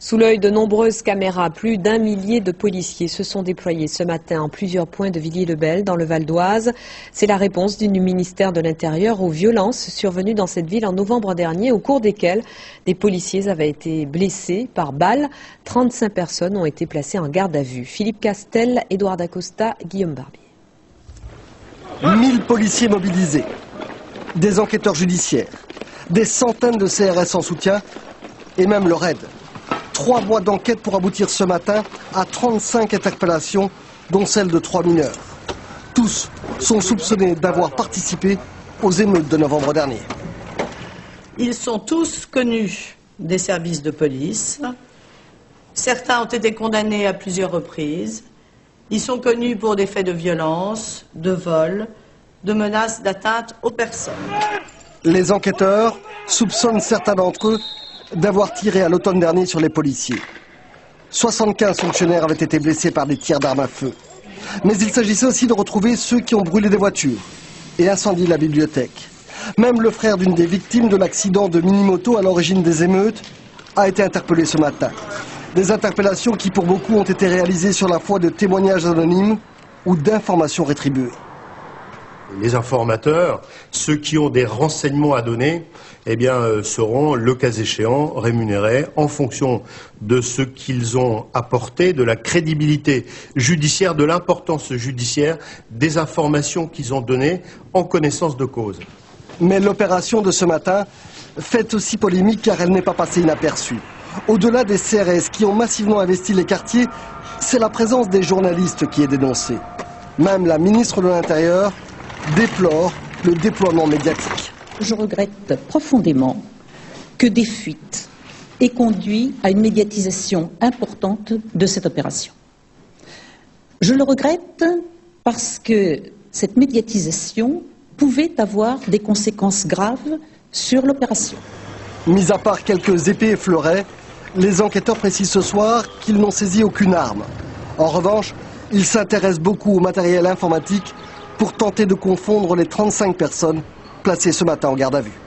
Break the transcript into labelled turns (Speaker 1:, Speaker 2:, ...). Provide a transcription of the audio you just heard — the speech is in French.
Speaker 1: Sous l'œil de nombreuses caméras, plus d'1 millier de policiers se sont déployés ce matin en plusieurs points de Villiers-le-Bel, dans le Val d'Oise. C'est la réponse du ministère de l'Intérieur aux violences survenues dans cette ville en novembre dernier, au cours desquelles des policiers avaient été blessés par balles. 35 personnes ont été placées en garde à vue. Philippe Castel, Édouard Dacosta, Guillaume Barbier.
Speaker 2: 1000 policiers mobilisés, des enquêteurs judiciaires, des centaines de CRS en soutien et même le RAID. 3 mois d'enquête pour aboutir ce matin à 35 interpellations, dont celle de 3 mineurs. Tous sont soupçonnés d'avoir participé aux émeutes de novembre dernier.
Speaker 3: Ils sont tous connus des services de police. Certains ont été condamnés à plusieurs reprises. Ils sont connus pour des faits de violence, de vol, de menaces d'atteinte aux personnes.
Speaker 2: Les enquêteurs soupçonnent certains d'entre eux d'avoir tiré à l'automne dernier sur les policiers. 75 fonctionnaires avaient été blessés par des tirs d'armes à feu. Mais il s'agissait aussi de retrouver ceux qui ont brûlé des voitures et incendié la bibliothèque. Même le frère d'une des victimes de l'accident de mini-moto à l'origine des émeutes a été interpellé ce matin. Des interpellations qui pour beaucoup ont été réalisées sur la foi de témoignages anonymes ou d'informations rétribuées.
Speaker 4: Les informateurs, ceux qui ont des renseignements à donner, eh bien, seront, le cas échéant, rémunérés en fonction de ce qu'ils ont apporté, de la crédibilité judiciaire, de l'importance judiciaire des informations qu'ils ont données en connaissance de cause.
Speaker 2: Mais l'opération de ce matin fait aussi polémique car elle n'est pas passée inaperçue. Au-delà des CRS qui ont massivement investi les quartiers, c'est la présence des journalistes qui est dénoncée. Même la ministre de l'Intérieur déplore le déploiement médiatique.
Speaker 5: Je regrette profondément que des fuites aient conduit à une médiatisation importante de cette opération. Je le regrette parce que cette médiatisation pouvait avoir des conséquences graves sur l'opération.
Speaker 2: Mis à part quelques épées et fleurets, les enquêteurs précisent ce soir qu'ils n'ont saisi aucune arme. En revanche, ils s'intéressent beaucoup au matériel informatique pour tenter de confondre les 35 personnes placées ce matin en garde à vue.